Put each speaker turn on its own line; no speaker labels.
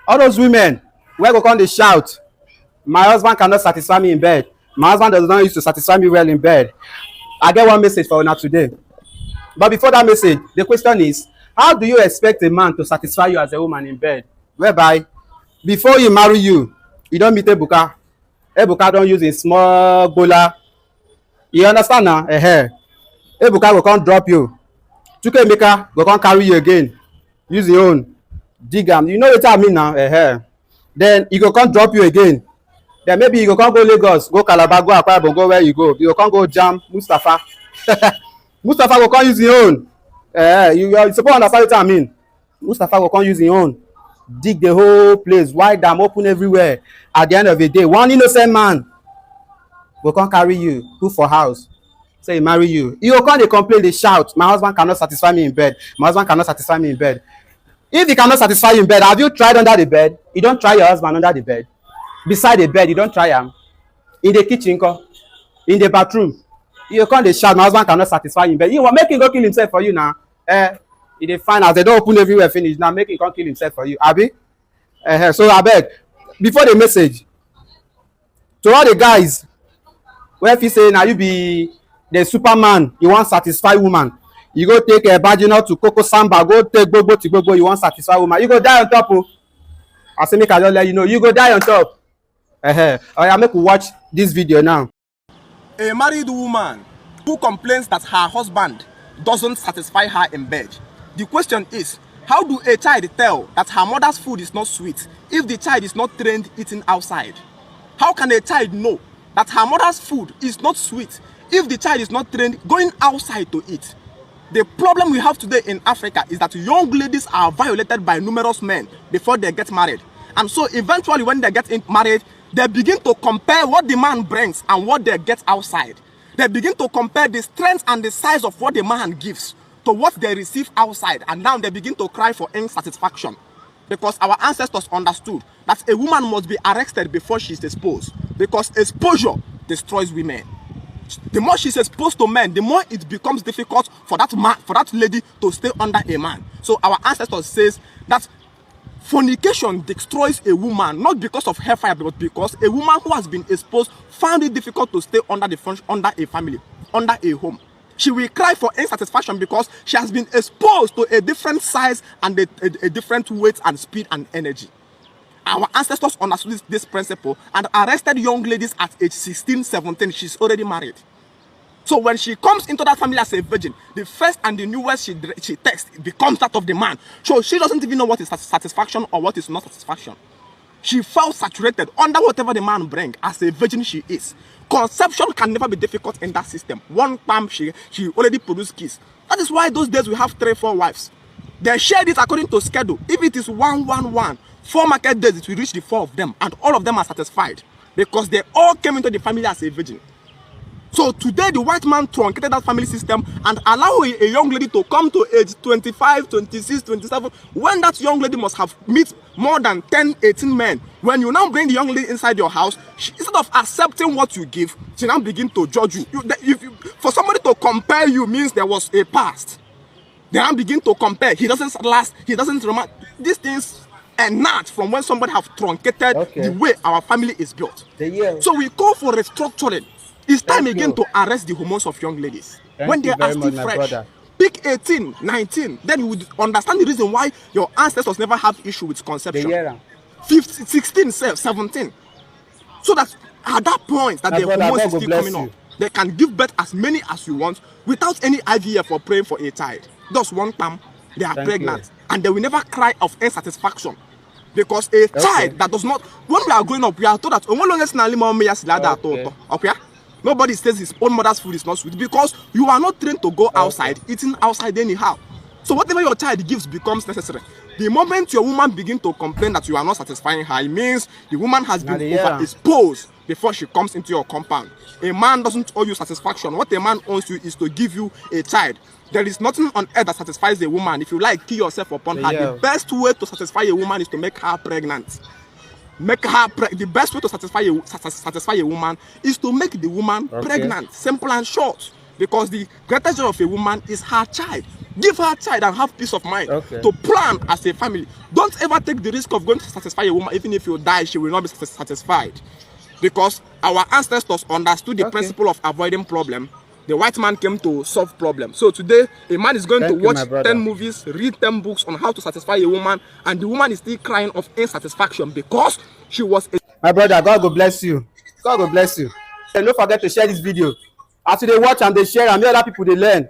All those women where go come dey shout, my husband cannot satisfy me in bed, my husband does not used to satisfy me well in bed. I get one message for una today. But before that message, the question is, how do you expect a man to satisfy you as a woman in bed? Whereby, before he marry you, you don meet Ebuka. Ebuka don use him small gbola. You understand now? Ebuka go come drop you. Chukwuemeka go come carry you again. Use your own. Dig am. You know wetin I mean now? Then he go come drop you again. Then maybe you go come go Lagos, go Calabar, go Akwa Ibom, go where you go. You go come go jam Mustapha. Mustapha go come use him own. You suppose understand wetin I mean. Mustapha go come use him own. Dig the whole place, wide am, open everywhere. At the end of the day, one innocent man go come carry you, put for house, say he marry you. You go come dey complain, dey shout, my husband cannot satisfy me in bed. My husband cannot satisfy me in bed. If he cannot satisfy you in bed, have you tried under the bed? You don try your husband under the bed? Beside the bed, you don try am? In the kitchen, in the bathroom, you go come dey shout, my husband cannot satisfy you in bed. You wan make him go kill himself for you now? E dey fine as they don open everywhere finish now, make him come kill himself for you, abi? So abeg, before the message, to all the guys wey fit say na you be the superman, you wan satisfy woman, you go take Bajinot to Koko Samba, go take gbogbo ti gbogbo, you wan satisfy woman, you go die on top o. I say make I just let you know, you go die on top. Oya, make we watch this video now.
A married woman who complains that her husband doesn't satisfy her in bed. The question is, how do a child tell that her mother's food is not sweet if the child is not trained eating outside? How can a child know that her mother's food is not sweet if the child is not trained going outside to eat? The problem we have today in Africa is that young ladies are violated by numerous men before they get married. And so eventually when they get married, they begin to compare what the man brings and what they get outside. They begin to compare the strength and the size of what the man gives to what they receive outside. And now they begin to cry for insatisfaction. Because our ancestors understood that a woman must be arrested before she is exposed. Because exposure destroys women. The more she's exposed to men, the more it becomes difficult for that man, for that lady to stay under a man. So our ancestors says that fornication destroys a woman, not because of hellfire, but because a woman who has been exposed found it difficult to stay under a family, under a home. She will cry for insatisfaction because she has been exposed to a different size and a different weight and speed and energy. Our ancestors understood this principle and arrested young ladies at age 16, 17. She's already married. So when she comes into that family as a virgin, the first and the newest she takes becomes that of the man. So she doesn't even know what is satisfaction or what is not satisfaction. She felt saturated under whatever the man brings. As a virgin she is. Conception can never be difficult in that system. One palm she already produced kids. That is why those days we have 3, 4 wives. They shared it according to schedule. If it is 1, 1, 1, 4 market days, it will reach the 4 of them, and all of them are satisfied because they all came into the family as a virgin. So today the white man truncated that family system and allow a young lady to come to age 25, 26, 27 when that young lady must have met more than 10, 18 men. When you now bring the young lady inside your house, instead of accepting what you give, she now begin to judge you. For somebody to compare you means there was a past. They now begin to compare. He doesn't last. He doesn't remember. These things enact from when somebody have truncated the way our family is built. So we call for restructuring. It's time again to arrest the hormones of young ladies when they are still fresh. Pick 18, 19, then you would understand the reason why your ancestors never have issue with conception. 15, 16, 17. So that at that point that the hormones is still coming up, they can give birth as many as you want without any IVF or praying for a child. Thus one time they are pregnant and they will never cry of insatisfaction. Because a child that does not, when we are growing up, we are told that okay? Nobody says his own mother's food is not sweet because you are not trained to go outside, eating outside anyhow. So whatever your child gives becomes necessary. The moment your woman begins to complain that you are not satisfying her, it means the woman has been overexposed before she comes into your compound. A man doesn't owe you satisfaction. What a man owes you is to give you a child. There is nothing on earth that satisfies a woman. If you like, kill yourself upon her. The best way to satisfy a woman is to make her pregnant. The best way to satisfy a woman is to make the woman pregnant. Simple and short. because the greatest joy of a woman is her child. Give her child and have peace of mind to plan as a family. Don't ever take the risk of going to satisfy a woman. Even if you die, she will not be satisfied, because our ancestors understood the principle of avoiding problem. The white man came to solve problem. So today, a man is going to watch 10 movies, read 10 books on how to satisfy a woman, and the woman is still crying of insatisfaction because she was a...
My brother, God go bless you. God go bless you. And don't forget to share this video. As they watch and they share, and other people they learn.